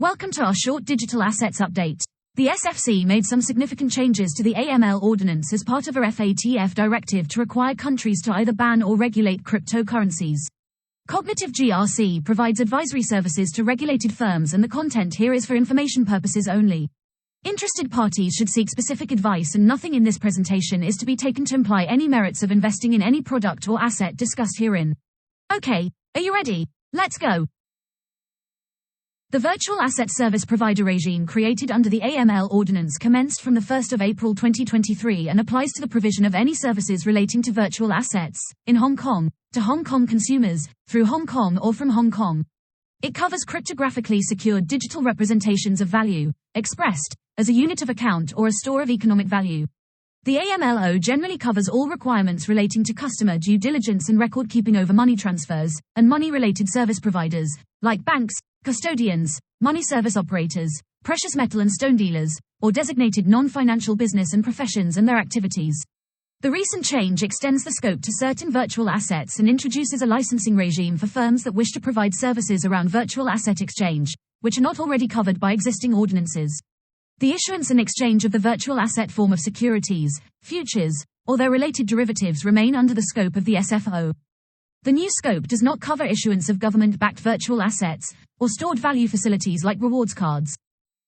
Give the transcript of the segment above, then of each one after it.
Welcome to our short digital assets update. The SFC made some significant changes to the AML ordinance as part of a FATF directive to require countries to either ban or regulate cryptocurrencies. Cognitive GRC provides advisory services to regulated firms, and the content here is for information purposes only. Interested parties should seek specific advice, and nothing in this presentation is to be taken to imply any merits of investing in any product or asset discussed herein. Okay, are you ready? Let's go. The Virtual Asset Service Provider regime created under the AML Ordinance commenced from 1 April 2023 and applies to the provision of any services relating to virtual assets, in Hong Kong, to Hong Kong consumers, through Hong Kong or from Hong Kong. It covers cryptographically secured digital representations of value, expressed as a unit of account or a store of economic value. The AMLO generally covers all requirements relating to customer due diligence and record keeping over money transfers, and money-related service providers, like banks, custodians, money service operators, precious metal and stone dealers, or designated non-financial business and professions and their activities. The recent change extends the scope to certain virtual assets and introduces a licensing regime for firms that wish to provide services around virtual asset exchange, which are not already covered by existing ordinances. The issuance and exchange of the virtual asset form of securities, futures, or their related derivatives remain under the scope of the SFO. The new scope does not cover issuance of government-backed virtual assets, or stored value facilities like rewards cards.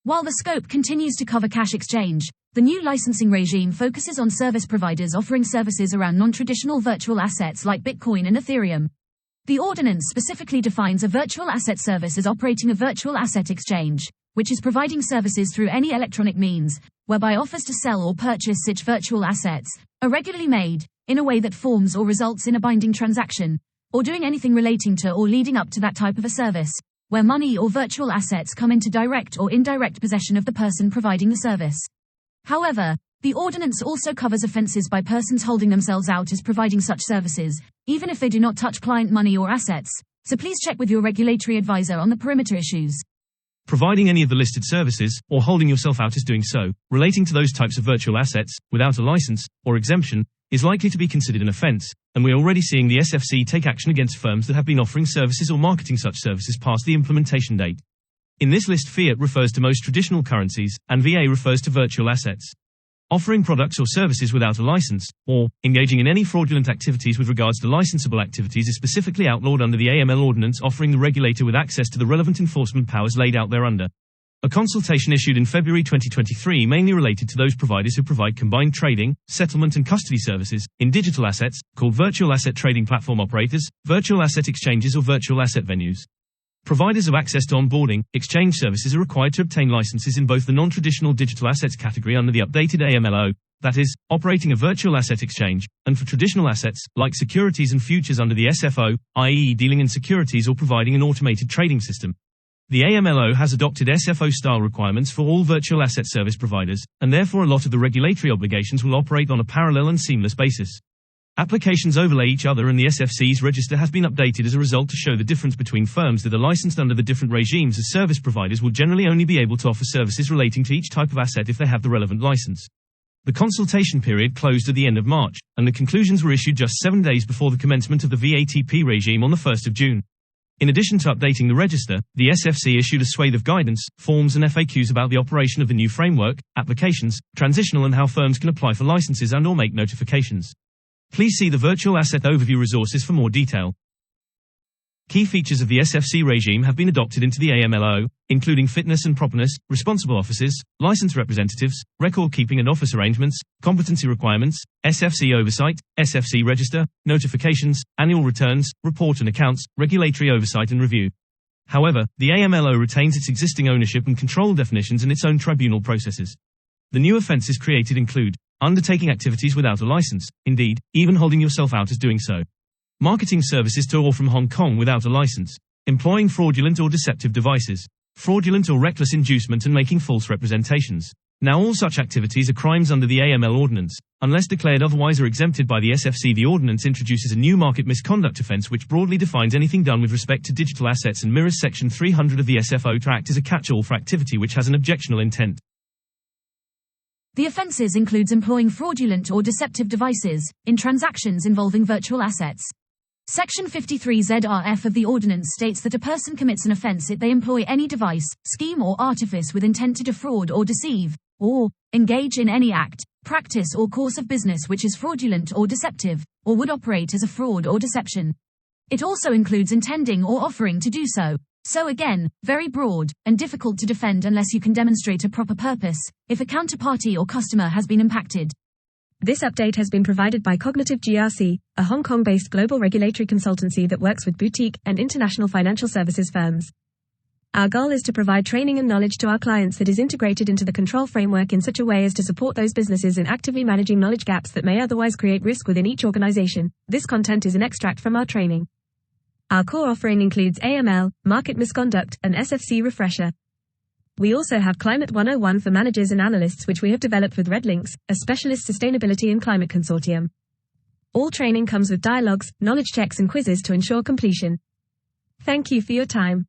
While the scope continues to cover cash exchange, the new licensing regime focuses on service providers offering services around non-traditional virtual assets like Bitcoin and Ethereum. The ordinance specifically defines a virtual asset service as operating a virtual asset exchange, which is providing services through any electronic means, whereby offers to sell or purchase such virtual assets are regularly made, in a way that forms or results in a binding transaction, or doing anything relating to or leading up to that type of a service, where money or virtual assets come into direct or indirect possession of the person providing the service. However, the ordinance also covers offenses by persons holding themselves out as providing such services, even if they do not touch client money or assets, so please check with your regulatory advisor on the perimeter issues. Providing any of the listed services, or holding yourself out as doing so, relating to those types of virtual assets, without a license, or exemption, is likely to be considered an offense, and we are already seeing the SFC take action against firms that have been offering services or marketing such services past the implementation date. In this list, fiat refers to most traditional currencies, and VA refers to virtual assets. Offering products or services without a license, or engaging in any fraudulent activities with regards to licensable activities is specifically outlawed under the AML Ordinance, offering the regulator with access to the relevant enforcement powers laid out thereunder. A consultation issued in February 2023 mainly related to those providers who provide combined trading, settlement and custody services in digital assets, called virtual asset trading platform operators, virtual asset exchanges or virtual asset venues. Providers of access to onboarding, exchange services are required to obtain licenses in both the non-traditional digital assets category under the updated AMLO, that is, operating a virtual asset exchange, and for traditional assets, like securities and futures under the SFO, i.e. dealing in securities or providing an automated trading system. The AMLO has adopted SFO-style requirements for all virtual asset service providers, and therefore a lot of the regulatory obligations will operate on a parallel and seamless basis. Applications overlay each other, and the SFC's register has been updated as a result to show the difference between firms that are licensed under the different regimes, as service providers will generally only be able to offer services relating to each type of asset if they have the relevant license. The consultation period closed at the end of March, and the conclusions were issued just 7 days before the commencement of the VATP regime on the 1st of June. In addition to updating the register, the SFC issued a swathe of guidance, forms and FAQs about the operation of the new framework, applications, transitional and how firms can apply for licenses and or make notifications. Please see the Virtual Asset Overview resources for more detail. Key features of the SFC regime have been adopted into the AMLO, including fitness and properness, responsible offices, license representatives, record keeping and office arrangements, competency requirements, SFC oversight, SFC register, notifications, annual returns, report and accounts, regulatory oversight and review. However, the AMLO retains its existing ownership and control definitions and its own tribunal processes. The new offenses created include undertaking activities without a license, indeed, even holding yourself out as doing so. Marketing services to or from Hong Kong without a license. Employing fraudulent or deceptive devices. Fraudulent or reckless inducement and making false representations. Now all such activities are crimes under the AML Ordinance, unless declared otherwise or exempted by the SFC. The Ordinance introduces a new market misconduct offence which broadly defines anything done with respect to digital assets and mirrors Section 300 of the SFO to act as a catch-all for activity which has an objectionable intent. The offences includes employing fraudulent or deceptive devices in transactions involving virtual assets. Section 53 ZRF of the Ordinance states that a person commits an offence if they employ any device, scheme or artifice with intent to defraud or deceive, or engage in any act, practice or course of business which is fraudulent or deceptive, or would operate as a fraud or deception. It also includes intending or offering to do so. So again, very broad, and difficult to defend unless you can demonstrate a proper purpose, if a counterparty or customer has been impacted. This update has been provided by Cognitive GRC, a Hong Kong-based global regulatory consultancy that works with boutique and international financial services firms. Our goal is to provide training and knowledge to our clients that is integrated into the control framework in such a way as to support those businesses in actively managing knowledge gaps that may otherwise create risk within each organization. This content is an extract from our training. Our core offering includes AML, market misconduct, and SFC refresher. We also have Climate 101 for managers and analysts, which we have developed with Red Links, a specialist sustainability and climate consortium. All training comes with dialogues, knowledge checks and quizzes to ensure completion. Thank you for your time.